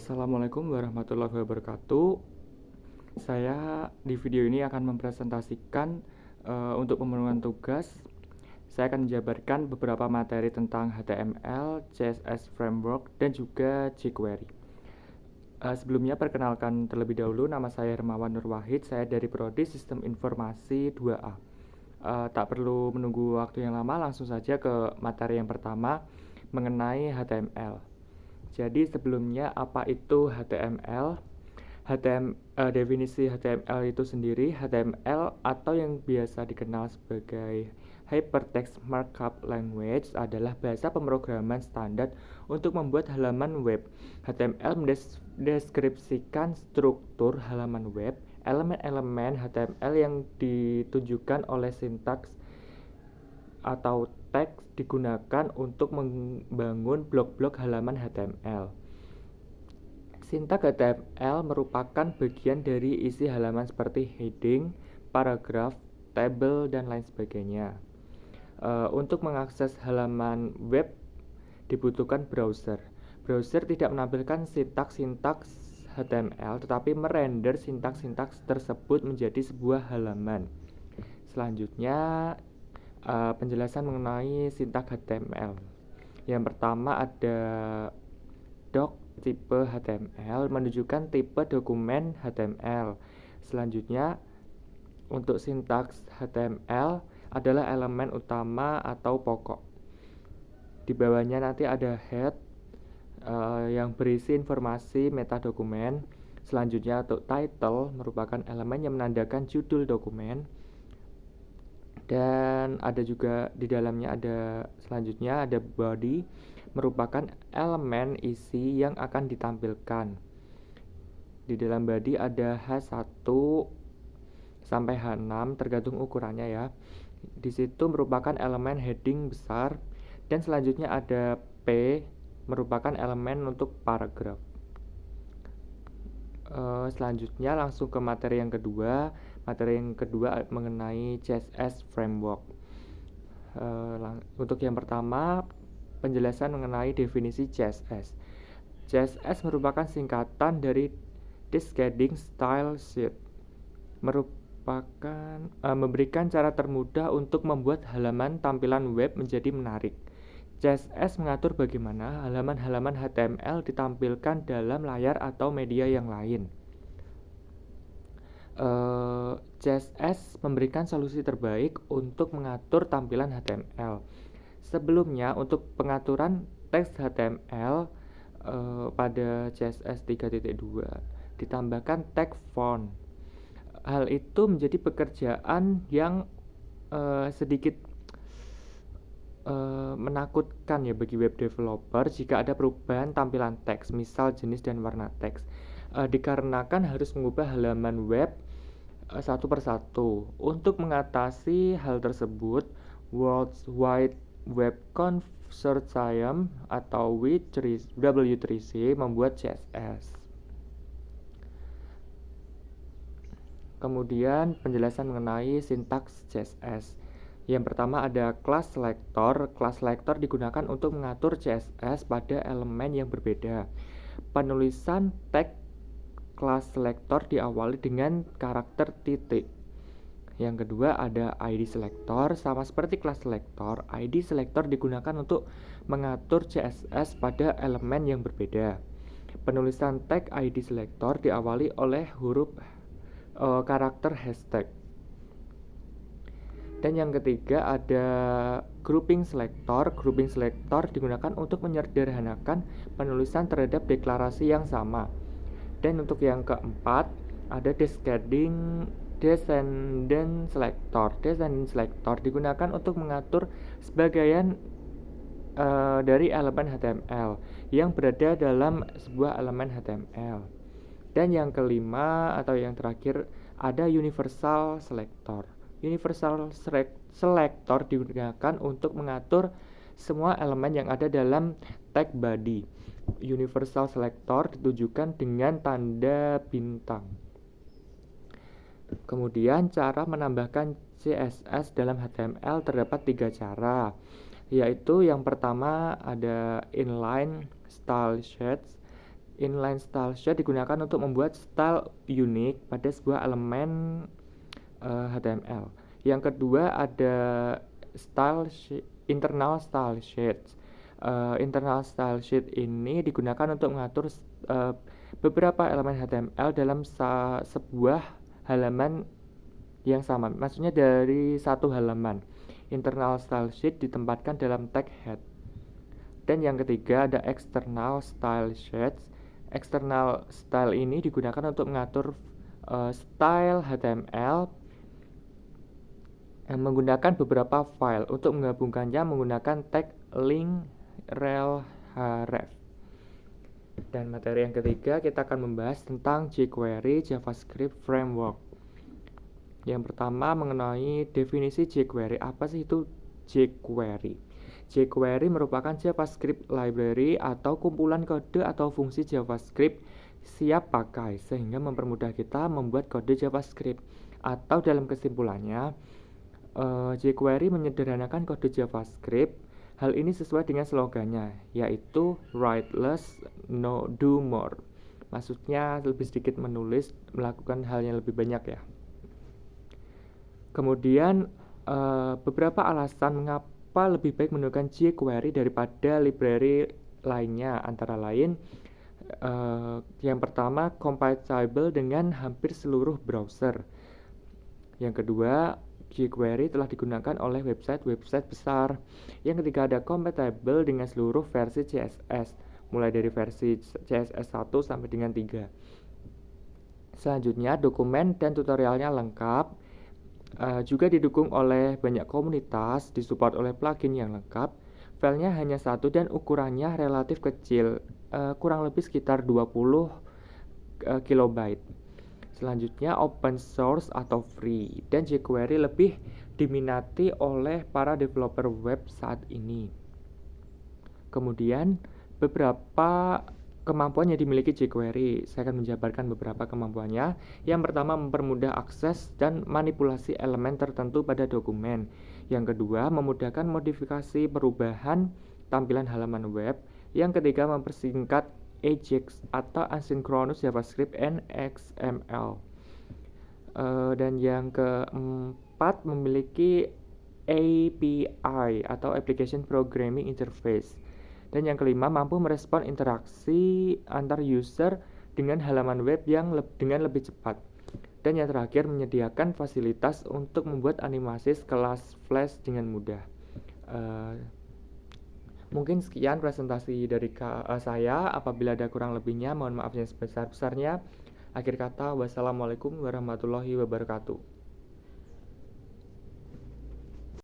Assalamualaikum warahmatullahi wabarakatuh. Saya di video ini akan mempresentasikan untuk pemenuhan tugas. Saya akan menjabarkan beberapa materi tentang HTML, CSS Framework, dan juga jQuery. Sebelumnya perkenalkan terlebih dahulu, nama saya Hermawan Nur Wahid. Saya dari Prodi Sistem Informasi 2A. Tak perlu menunggu waktu yang lama, langsung saja ke materi yang pertama mengenai HTML. Jadi sebelumnya apa itu HTML? Definisi HTML itu sendiri, HTML atau yang biasa dikenal sebagai Hypertext Markup Language adalah bahasa pemrograman standar untuk membuat halaman web. HTML mendeskripsikan struktur halaman web, elemen-elemen HTML yang ditunjukkan oleh sintaks atau teks digunakan untuk membangun blok-blok halaman HTML. Sintaks HTML merupakan bagian dari isi halaman seperti heading, paragraf, tabel, dan lain sebagainya. Untuk mengakses halaman web dibutuhkan browser. Browser tidak menampilkan sintaks-sintaks HTML, tetapi merender sintaks-sintaks tersebut menjadi sebuah halaman. Selanjutnya, penjelasan mengenai sintaks HTML. Yang pertama ada doc tipe HTML menunjukkan tipe dokumen HTML. Selanjutnya, untuk sintaks HTML adalah elemen utama atau pokok. Di bawahnya nanti ada head yang berisi informasi meta dokumen. Selanjutnya untuk title merupakan elemen yang menandakan judul dokumen. Dan ada juga di dalamnya selanjutnya ada body merupakan elemen isi yang akan ditampilkan. Di dalam body ada H1 sampai H6 tergantung ukurannya ya. Di situ merupakan elemen heading besar, dan selanjutnya ada P merupakan elemen untuk paragraf. Selanjutnya langsung ke materi yang kedua. Materi yang kedua mengenai CSS Framework. Untuk yang pertama, penjelasan mengenai definisi CSS. CSS merupakan singkatan dari Cascading Style Sheet. Memberikan cara termudah untuk membuat halaman tampilan web menjadi menarik. CSS mengatur bagaimana halaman-halaman HTML ditampilkan dalam layar atau media yang lain. CSS memberikan solusi terbaik untuk mengatur tampilan HTML. Sebelumnya, untuk pengaturan teks HTML pada CSS 3.2 ditambahkan tag font. Hal itu menjadi pekerjaan yang sedikit menakutkan ya bagi web developer jika ada perubahan tampilan teks, misal jenis dan warna teks, dikarenakan harus mengubah halaman web satu persatu. Untuk mengatasi hal tersebut, World Wide Web Consortium atau W3C membuat CSS. Kemudian penjelasan mengenai sintaks CSS. Yang pertama ada class selector. Class selector digunakan untuk mengatur CSS pada elemen yang berbeda. Penulisan tag class selector diawali dengan karakter titik. Yang kedua ada ID selector. Sama seperti class selector, ID selector digunakan untuk mengatur CSS pada elemen yang berbeda. Penulisan tag ID selector diawali oleh huruf karakter hashtag. Dan yang ketiga ada grouping selector. Grouping selector digunakan untuk menyederhanakan penulisan terhadap deklarasi yang sama. Dan untuk yang keempat ada descending selector. Descending selector digunakan untuk mengatur sebagian dari elemen HTML yang berada dalam sebuah elemen HTML. Dan yang kelima atau yang terakhir ada universal selector. Universal selector digunakan untuk mengatur semua elemen yang ada dalam tag body. Universal selector ditunjukkan dengan tanda bintang. Kemudian cara menambahkan CSS dalam HTML terdapat 3 cara, yaitu yang pertama ada inline style sheets. Inline style sheet digunakan untuk membuat style unik pada sebuah elemen HTML. Yang kedua ada internal style sheet. Internal style sheet ini digunakan untuk mengatur beberapa elemen HTML dalam sebuah halaman yang sama. Maksudnya dari satu halaman. Internal style sheet ditempatkan dalam tag head. Dan yang ketiga ada external style sheets. External style ini digunakan untuk mengatur style HTML yang menggunakan beberapa file untuk menggabungkannya menggunakan tag link rel href. Dan materi yang ketiga kita akan membahas tentang jQuery JavaScript Framework. Yang pertama mengenai definisi jQuery. Apa sih itu jQuery? jQuery merupakan JavaScript library atau kumpulan kode atau fungsi JavaScript siap pakai sehingga mempermudah kita membuat kode JavaScript. Atau dalam kesimpulannya, jQuery menyederhanakan kode JavaScript. Hal ini sesuai dengan slogannya, yaitu write less, do more. Maksudnya lebih sedikit menulis, melakukan hal yang lebih banyak ya. Kemudian beberapa alasan mengapa lebih baik menggunakan jQuery daripada library lainnya, antara lain yang pertama compatible dengan hampir seluruh browser. Yang kedua, jQuery telah digunakan oleh website-website besar. Yang ketiga ada compatible dengan seluruh versi CSS, mulai dari versi CSS 1 sampai dengan 3. Selanjutnya, dokumen dan tutorialnya lengkap. Juga didukung oleh banyak komunitas, disupport oleh plugin yang lengkap. Filenya hanya satu dan ukurannya relatif kecil, kurang lebih sekitar 20 kilobyte. Selanjutnya open source atau free, dan jQuery lebih diminati oleh para developer web saat ini. Kemudian beberapa kemampuan yang dimiliki jQuery, saya akan menjabarkan beberapa kemampuannya. Yang pertama mempermudah akses dan manipulasi elemen tertentu pada dokumen. Yang kedua memudahkan modifikasi perubahan tampilan halaman web. Yang ketiga mempersingkat AJAX atau Asynchronous JavaScript and XML. Dan yang keempat memiliki API atau Application Programming Interface. Dan yang kelima mampu merespon interaksi antar user dengan halaman web yang dengan lebih cepat. Dan yang terakhir menyediakan fasilitas untuk membuat animasi kelas Flash dengan mudah. Mungkin sekian presentasi dari saya. Apabila ada kurang lebihnya, mohon maaf yang sebesar-besarnya. Akhir kata, wassalamualaikum warahmatullahi wabarakatuh.